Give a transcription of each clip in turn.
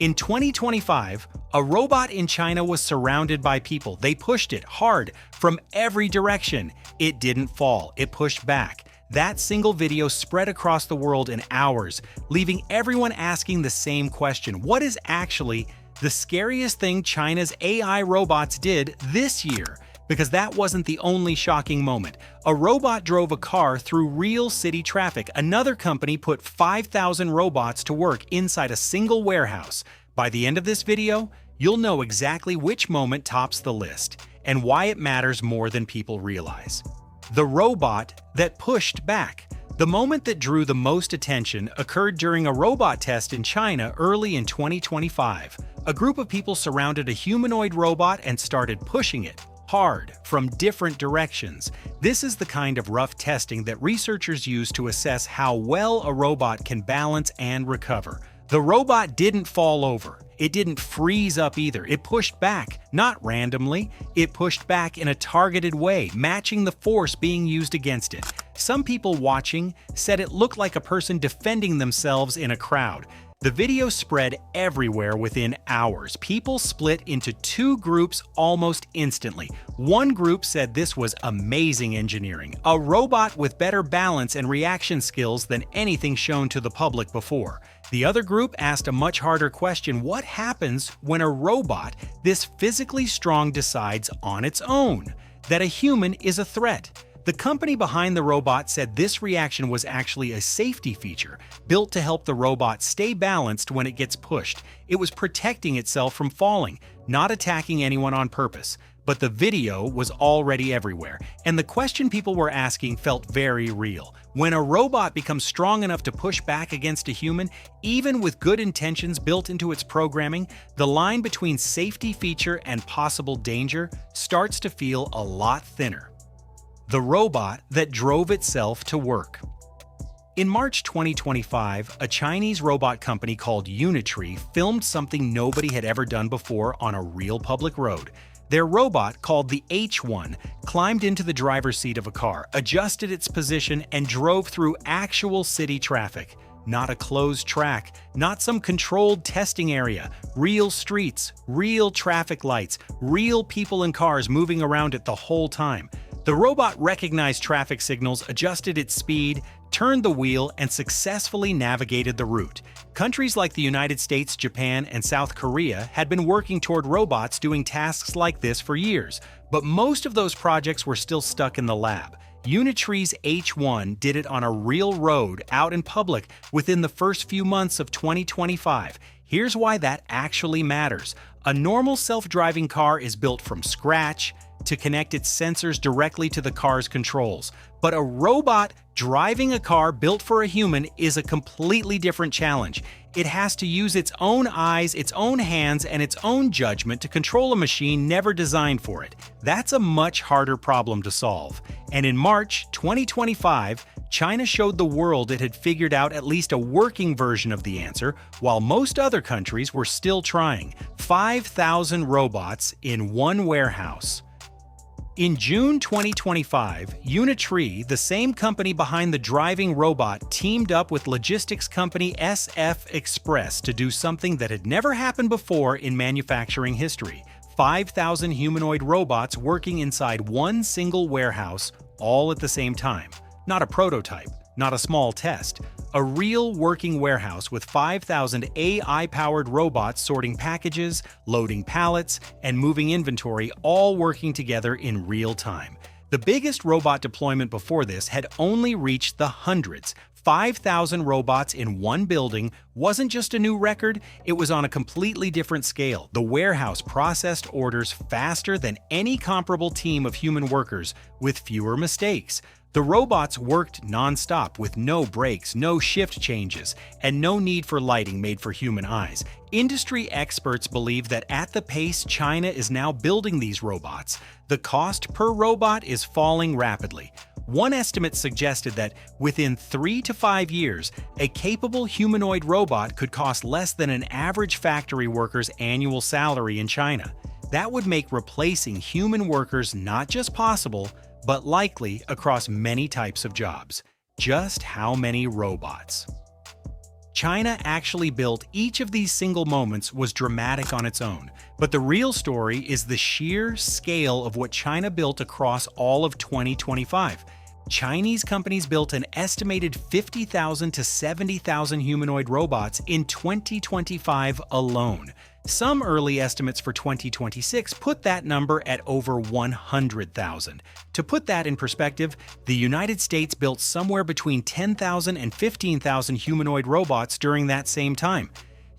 In 2025, a robot in China was surrounded by people. They pushed it hard from every direction. It didn't fall, it pushed back. That single video spread across the world in hours, leaving everyone asking the same question: what is actually the scariest thing China's AI robots did this year? Because that wasn't the only shocking moment. A robot drove a car through real city traffic. Another company put 5,000 robots to work inside a single warehouse. By the end of this video, you'll know exactly which moment tops the list and why it matters more than people realize. The robot that pushed back. The moment that drew the most attention occurred during a robot test in China early in 2025. A group of people surrounded a humanoid robot and started pushing it hard from different directions. This is the kind of rough testing that researchers use to assess how well a robot can balance and recover. The robot didn't fall over. It didn't freeze up either. It pushed back, not randomly. It pushed back in a targeted way, matching the force being used against it. Some people watching said it looked like a person defending themselves in a crowd. The video spread everywhere within hours. People split into two groups almost instantly. One group said this was amazing engineering, a robot with better balance and reaction skills than anything shown to the public before. The other group asked a much harder question: what happens when a robot this physically strong decides on its own that a human is a threat? The company behind the robot said this reaction was actually a safety feature built to help the robot stay balanced when it gets pushed. It was protecting itself from falling, not attacking anyone on purpose. But the video was already everywhere, and the question people were asking felt very real. When a robot becomes strong enough to push back against a human, even with good intentions built into its programming, the line between safety feature and possible danger starts to feel a lot thinner. The robot that drove itself to work. In March 2025, a Chinese robot company called Unitree filmed something nobody had ever done before on a real public road. Their robot, called the H1, climbed into the driver's seat of a car, adjusted its position, and drove through actual city traffic. Not a closed track, not some controlled testing area. Real streets, real traffic lights, real people and cars moving around it the whole time. The robot recognized traffic signals, adjusted its speed, turned the wheel, and successfully navigated the route. Countries like the United States, Japan, and South Korea had been working toward robots doing tasks like this for years, but most of those projects were still stuck in the lab. Unitree's H1 did it on a real road out in public within the first few months of 2025. Here's why that actually matters. A normal self-driving car is built from scratch to connect its sensors directly to the car's controls. But a robot driving a car built for a human is a completely different challenge. It has to use its own eyes, its own hands, and its own judgment to control a machine never designed for it. That's a much harder problem to solve. And in March 2025, China showed the world it had figured out at least a working version of the answer, while most other countries were still trying. 5,000 robots in one warehouse. In June 2025, Unitree, the same company behind the driving robot, teamed up with logistics company SF Express to do something that had never happened before in manufacturing history. 5,000 humanoid robots working inside one single warehouse, all at the same time. Not a prototype, not a small test. A real working warehouse with 5,000 AI-powered robots sorting packages, loading pallets, and moving inventory, all working together in real time. The biggest robot deployment before this had only reached the hundreds. 5,000 robots in one building wasn't just a new record, it was on a completely different scale. The warehouse processed orders faster than any comparable team of human workers, with fewer mistakes. The robots worked non-stop with no breaks, no shift changes, and no need for lighting made for human eyes. Industry experts believe that at the pace China is now building these robots, the cost per robot is falling rapidly. One estimate suggested that within 3 to 5 years, a capable humanoid robot could cost less than an average factory worker's annual salary in China. That would make replacing human workers not just possible, but likely across many types of jobs. Just how many robots? China actually built each of these single moments was dramatic on its own. But the real story is the sheer scale of what China built across all of 2025. Chinese companies built an estimated 50,000 to 70,000 humanoid robots in 2025 alone. Some early estimates for 2026 put that number at over 100,000. To put that in perspective, the United States built somewhere between 10,000 and 15,000 humanoid robots during that same time.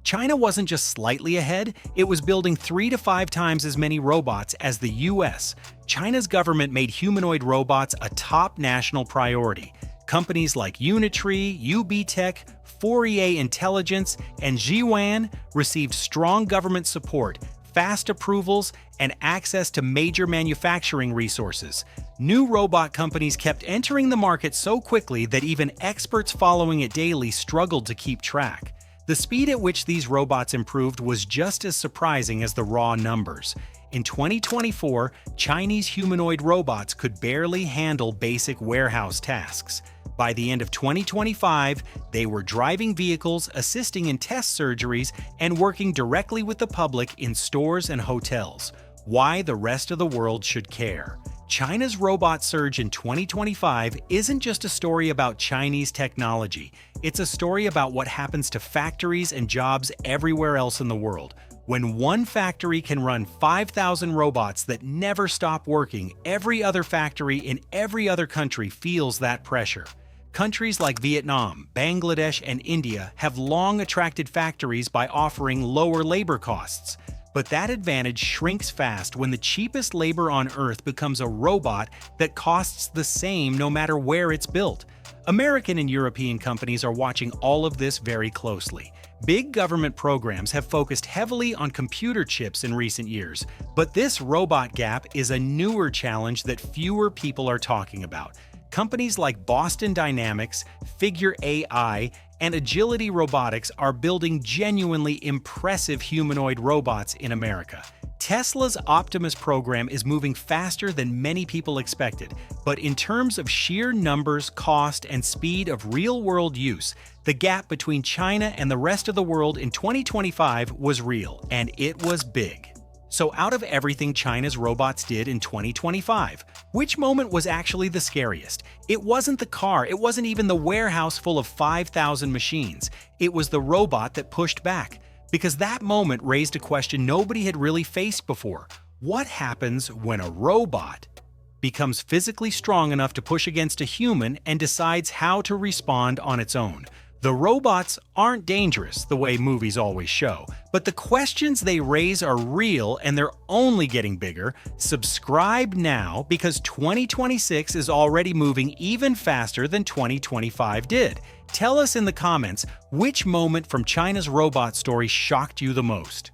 China wasn't just slightly ahead, it was building 3 to 5 times as many robots as the US. China's government made humanoid robots a top national priority. Companies like Unitree, UBTech, Fourier Intelligence, and Zhiwan received strong government support, fast approvals, and access to major manufacturing resources. New robot companies kept entering the market so quickly that even experts following it daily struggled to keep track. The speed at which these robots improved was just as surprising as the raw numbers. In 2024, Chinese humanoid robots could barely handle basic warehouse tasks. By the end of 2025, they were driving vehicles, assisting in test surgeries, and working directly with the public in stores and hotels. Why the rest of the world should care. China's robot surge in 2025 isn't just a story about Chinese technology. It's a story about what happens to factories and jobs everywhere else in the world. When one factory can run 5,000 robots that never stop working, every other factory in every other country feels that pressure. Countries like Vietnam, Bangladesh, and India have long attracted factories by offering lower labor costs. But that advantage shrinks fast when the cheapest labor on Earth becomes a robot that costs the same no matter where it's built. American and European companies are watching all of this very closely. Big government programs have focused heavily on computer chips in recent years, but this robot gap is a newer challenge that fewer people are talking about. Companies like Boston Dynamics, Figure AI, and Agility Robotics are building genuinely impressive humanoid robots in America. Tesla's Optimus program is moving faster than many people expected, but in terms of sheer numbers, cost, and speed of real-world use, the gap between China and the rest of the world in 2025 was real, and it was big. So out of everything China's robots did in 2025, which moment was actually the scariest? It wasn't the car, it wasn't even the warehouse full of 5,000 machines. It was the robot that pushed back. Because that moment raised a question nobody had really faced before. What happens when a robot becomes physically strong enough to push against a human and decides how to respond on its own? The robots aren't dangerous the way movies always show, but the questions they raise are real and they're only getting bigger. Subscribe now because 2026 is already moving even faster than 2025 did. Tell us in the comments which moment from China's robot story shocked you the most.